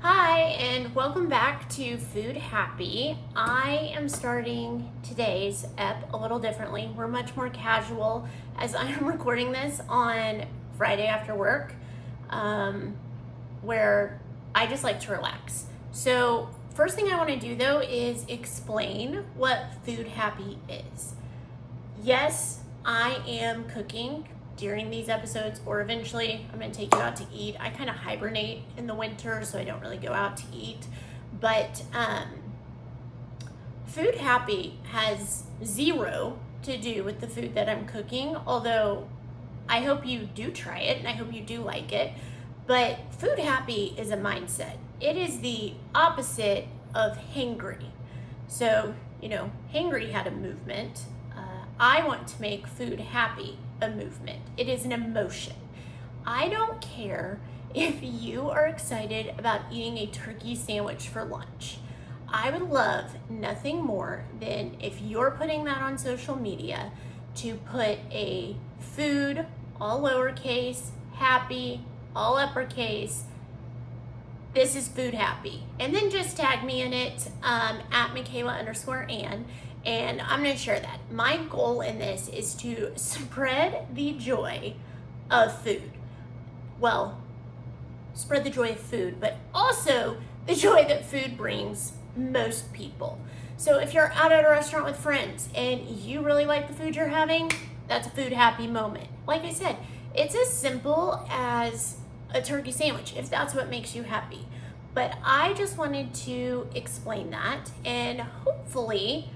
Hi, and welcome back to Food Happy. I am starting today's ep a little differently. We're much more casual as I am recording this on Friday after work, where I just like to relax. So first thing I want to do though is explain what Food Happy is. Yes, I am cooking during these episodes, or eventually I'm gonna take you out to eat. I kind of hibernate in the winter, so I don't really go out to eat. But Food Happy has zero to do with the food that I'm cooking, although I hope you do try it and I hope you do like it. But Food Happy is a mindset. It is the opposite of hangry. So, hangry had a movement. I want to make Food Happy a movement. It is an emotion. I don't care if you are excited about eating a turkey sandwich for lunch. I would love nothing more than if you're putting that on social media to put a food, all lowercase, happy, all uppercase, this is Food Happy. And then just tag me in it at Michaela_Ann. And I'm gonna share that. My goal in this is to spread the joy of food. Well, spread the joy of food, but also the joy that food brings most people. So if you're out at a restaurant with friends and you really like the food you're having, that's a Food Happy moment. Like I said, it's as simple as a turkey sandwich, if that's what makes you happy. But I just wanted to explain that, and hopefully,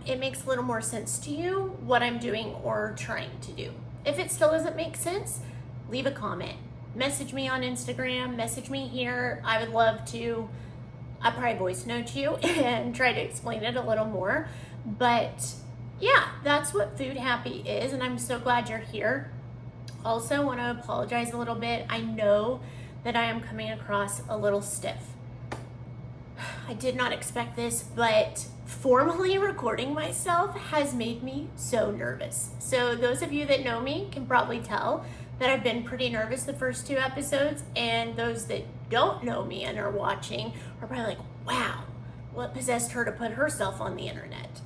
it makes a little more sense to you what I'm doing or trying to do. If it still doesn't make sense, leave a comment. Message me on Instagram, message me here. I would love to, I'll probably voice note you and try to explain it a little more. But yeah, that's what Food Happy is, and I'm so glad you're here. Also want to apologize a little bit. I know that I am coming across a little stiff. I did not expect this, but formally recording myself has made me so nervous. So those of you that know me can probably tell that I've been pretty nervous the first two episodes, and those that don't know me and are watching are probably like, wow, what possessed her to put herself on the internet?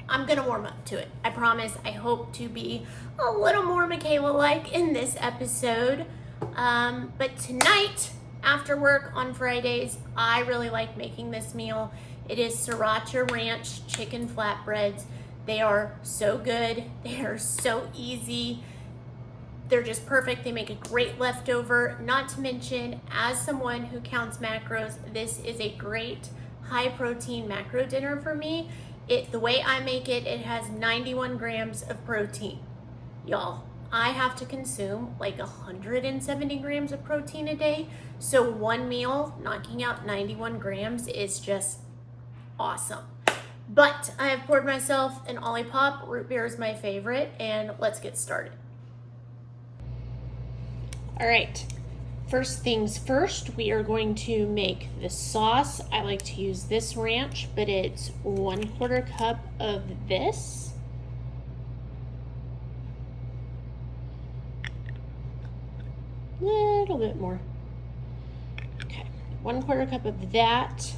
I'm gonna warm up to it. I promise. I hope to be a little more Michaela-like in this episode. But tonight, after work on Fridays, I really like making this meal. It is Sriracha Ranch Chicken Flatbreads. They are so good. They are so easy. They're just perfect. They make a great leftover. Not to mention, as someone who counts macros, this is a great high protein macro dinner for me. The way I make it, it has 91 grams of protein. Y'all, I have to consume like 170 grams of protein a day. So one meal, knocking out 91 grams is just awesome. But I have poured myself an Olipop. Root beer is my favorite, and let's get started. All right, first things first, we are going to make the sauce. I like to use this ranch, but it's 1/4 cup of this. Little bit more. Okay, 1/4 cup of that.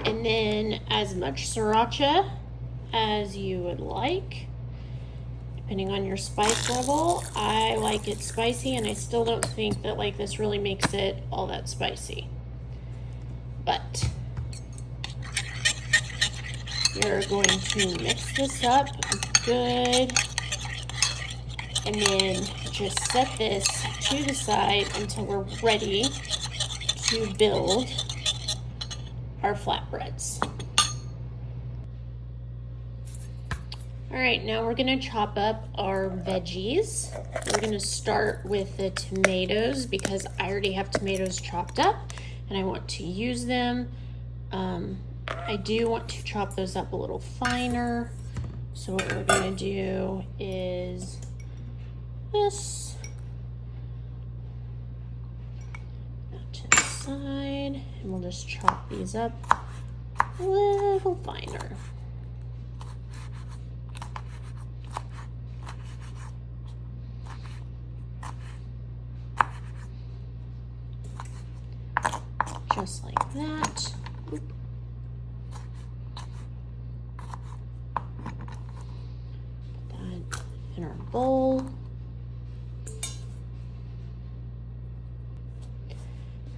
And then as much sriracha as you would like, depending on your spice level. I like it spicy, and I still don't think that this really makes it all that spicy. But you're going to mix this up good, and then just set this to the side until we're ready to build our flatbreads. All right, now we're gonna chop up our veggies. We're gonna start with the tomatoes because I already have tomatoes chopped up and I want to use them. I do want to chop those up a little finer. So what we're gonna do is this. That to the side, and we'll just chop these up a little finer. just like that. Oop. Put that in our bowl.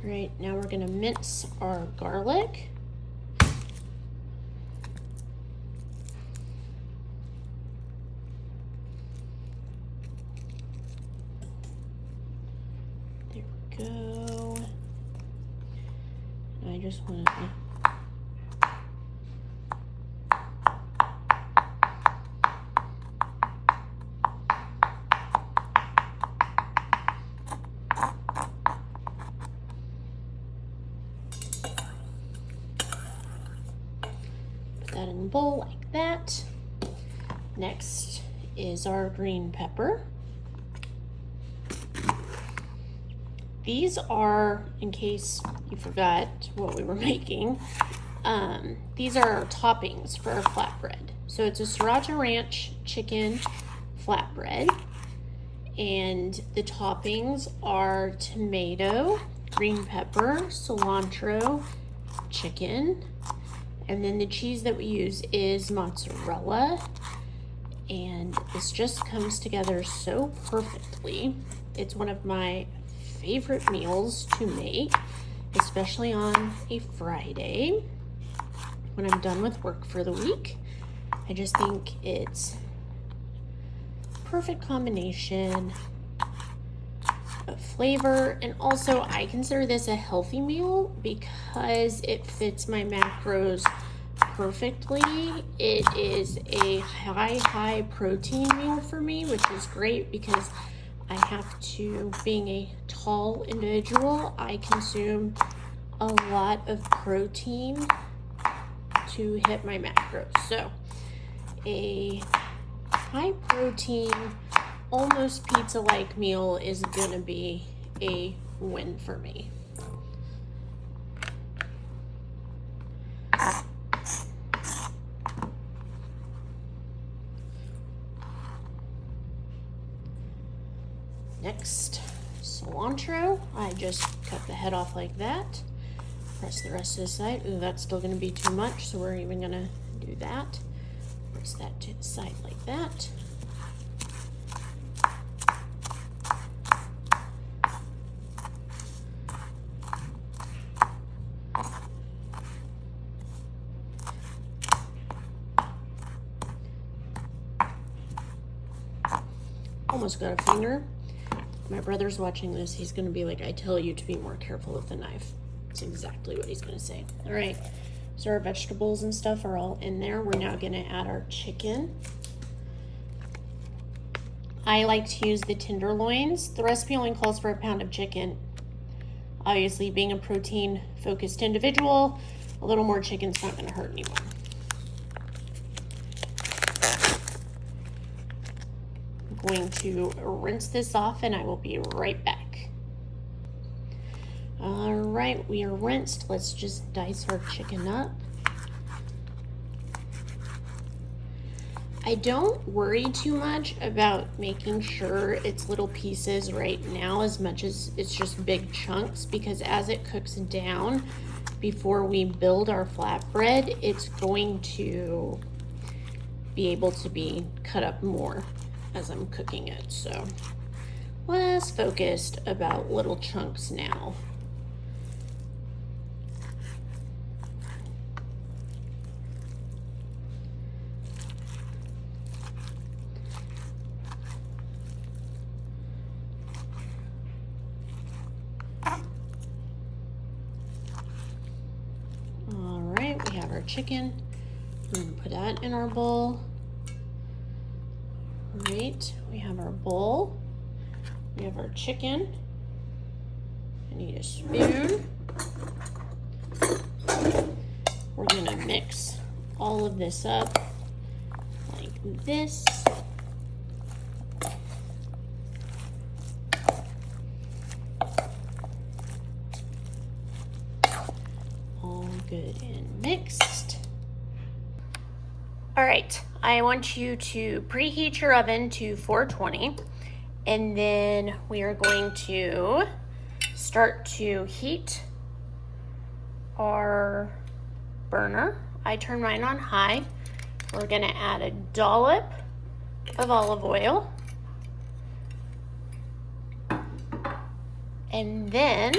All right, now we're gonna mince our garlic. There we go. I just want to put that in the bowl like that. Next is our green pepper. These are, in case you forgot what we were making, these are our toppings for our flatbread. So it's a Sriracha Ranch Chicken Flatbread, and the toppings are tomato, green pepper, cilantro, chicken, and then the cheese that we use is mozzarella, and this just comes together so perfectly. It's one of my favorite meals to make, especially on a Friday when I'm done with work for the week. I just think it's perfect combination of flavor, and also I consider this a healthy meal because it fits my macros perfectly. It is a high protein meal for me, which is great because I have to, being a tall individual, I consume a lot of protein to hit my macros. So a high protein, almost pizza-like meal is gonna be a win for me. Next, cilantro. I just cut the head off like that. Press the rest of the side. Ooh, that's still gonna be too much, so we're even gonna do that. Press that to the side like that. Almost got a finger. My brother's watching this. He's going to be like, I tell you to be more careful with the knife. That's exactly what he's going to say. All right, so our vegetables and stuff are all in there. We're now going to add our chicken. I like to use the tenderloins. The recipe only calls for a pound of chicken. Obviously, being a protein-focused individual, a little more chicken's not going to hurt anyone. Going to rinse this off and I will be right back. All right, we are rinsed. Let's just dice our chicken up. I don't worry too much about making sure it's little pieces right now as much as it's just big chunks, because as it cooks down before we build our flatbread, it's going to be able to be cut up more as I'm cooking it. So less focused about little chunks now. All right, we have our chicken. We're gonna put that in our bowl. Right, we have our bowl, we have our chicken. I need a spoon. We're gonna mix all of this up like this. All good and mixed. All right, I want you to preheat your oven to 420, and then we are going to start to heat our burner. I turn mine on high. We're gonna add a dollop of olive oil. And then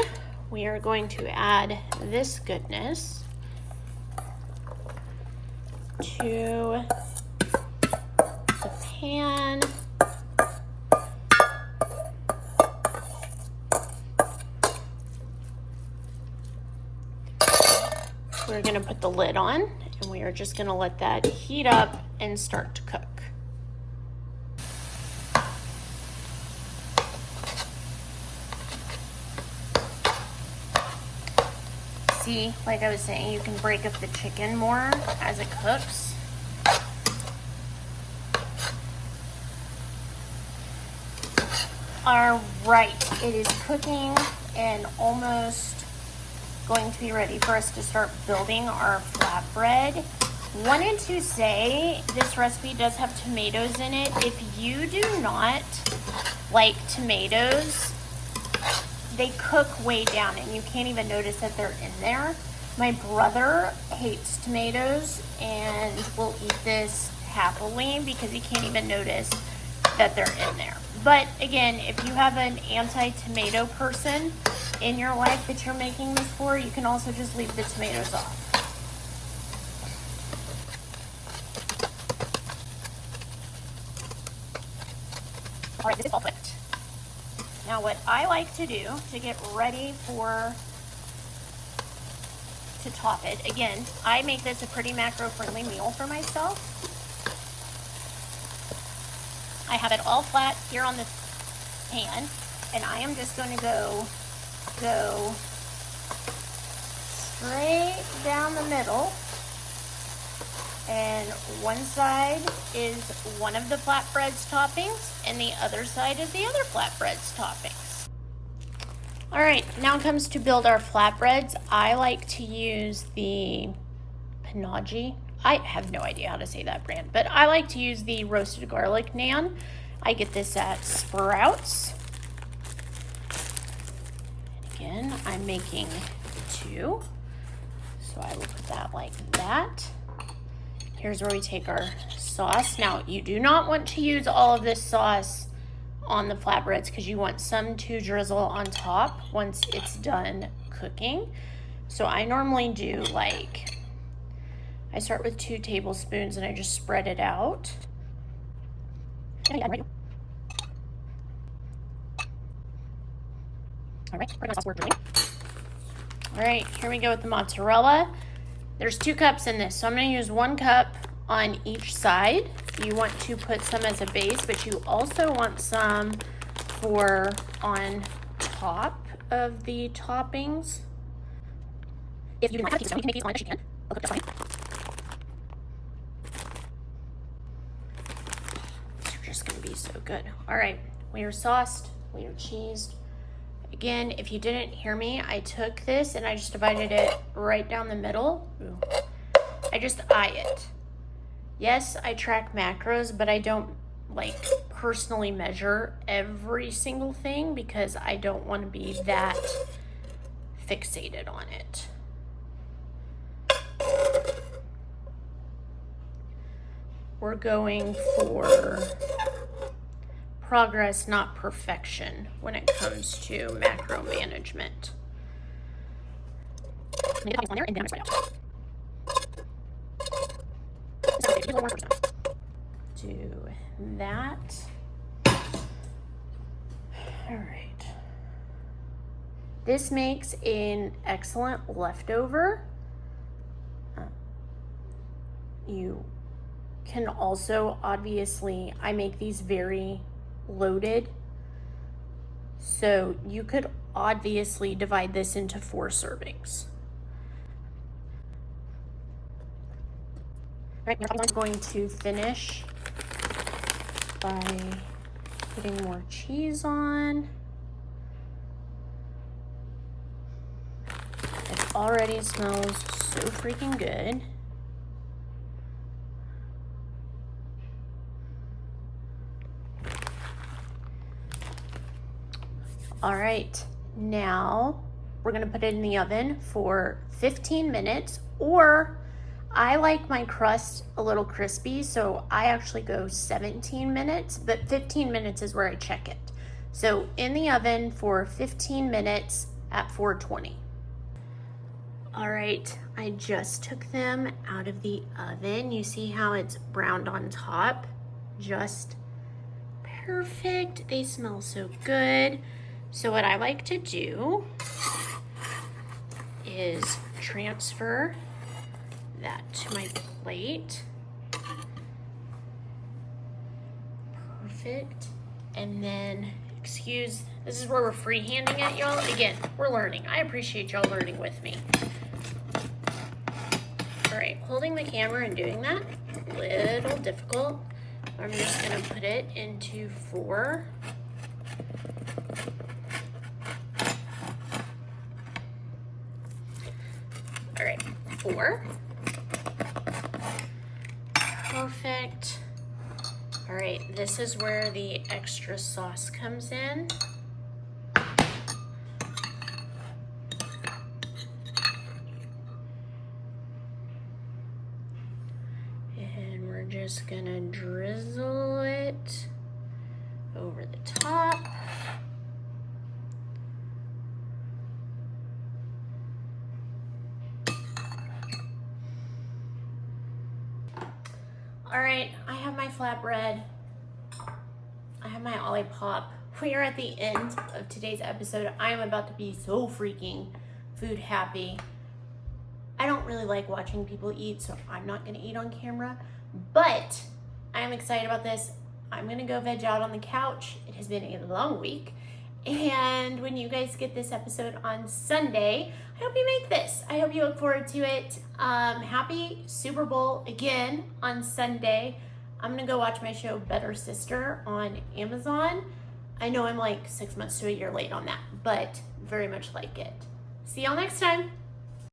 we are going to add this goodness to the pan. We're gonna put the lid on and we are just gonna let that heat up and start to cook. See, like I was saying, you can break up the chicken more as it cooks. All right, it is cooking and almost going to be ready for us to start building our flatbread. Wanted to say this recipe does have tomatoes in it. If you do not like tomatoes, they cook way down and you can't even notice that they're in there. My brother hates tomatoes and will eat this happily because he can't even notice that they're in there. But again, if you have an anti-tomato person in your life that you're making this for, you can also just leave the tomatoes off. All right, this is all cooked. Now what I like to do to get ready to top it, again, I make this a pretty macro-friendly meal for myself. I have it all flat here on the pan, and I am just going to go straight down the middle. And one side is one of the flatbreads toppings, and the other side is the other flatbreads toppings. All right, now it comes to build our flatbreads. I like to use the Panaji. I have no idea how to say that brand, but I like to use the roasted garlic naan. I get this at Sprouts. And again, I'm making 2, so I will put that like that. Here's where we take our sauce. Now, you do not want to use all of this sauce on the flatbreads because you want some to drizzle on top once it's done cooking. So I normally do I start with 2 tablespoons and I just spread it out. All right, here we go with the mozzarella. There's 2 cups in this, so I'm going to use 1 cup on each side. You want to put some as a base, but you also want some for on top of the toppings. If you do not have keystone, you can make these on as you can. They'll cook just fine. These are just going to be so good. All right, we are sauced, we are cheesed. Again, if you didn't hear me, I took this and I just divided it right down the middle. Ooh. I just eye it. Yes, I track macros, but I don't personally measure every single thing because I don't want to be that fixated on it. We're going for progress, not perfection, when it comes to macro management. I'm gonna get the on there and then I'm gonna spread out. Do that. All right. This makes an excellent leftover. You can also, obviously, I make these very loaded, so you could obviously divide this into 4 servings. Right, I'm going to finish by putting more cheese on. It already smells so freaking good. All right, now we're gonna put it in the oven for 15 minutes, or I like my crust a little crispy, so I actually go 17 minutes, but 15 minutes is where I check it. So in the oven for 15 minutes at 420. All right, I just took them out of the oven. You see how it's browned on top? Just perfect. They smell so good. So what I like to do is transfer that to my plate. Perfect. And then, this is where we're freehanding it, y'all. Again, we're learning. I appreciate y'all learning with me. All right, holding the camera and doing that, a little difficult. I'm just gonna put it into 4. All right, 4. Perfect. All right, this is where the extra sauce comes in. And we're just gonna drizzle it over the top. All right, I have my flatbread. I have my Olipop. We are at the end of today's episode. I am about to be so freaking food happy. I don't really like watching people eat, so I'm not gonna eat on camera, but I'm excited about this. I'm gonna go veg out on the couch. It has been a long week. And when you guys get this episode on Sunday, I hope you make this. I hope you look forward to it. Happy Super Bowl again on Sunday. I'm gonna go watch my show Better Sister on Amazon. I know I'm like 6 months to a year late on that, but very much like it. See y'all next time.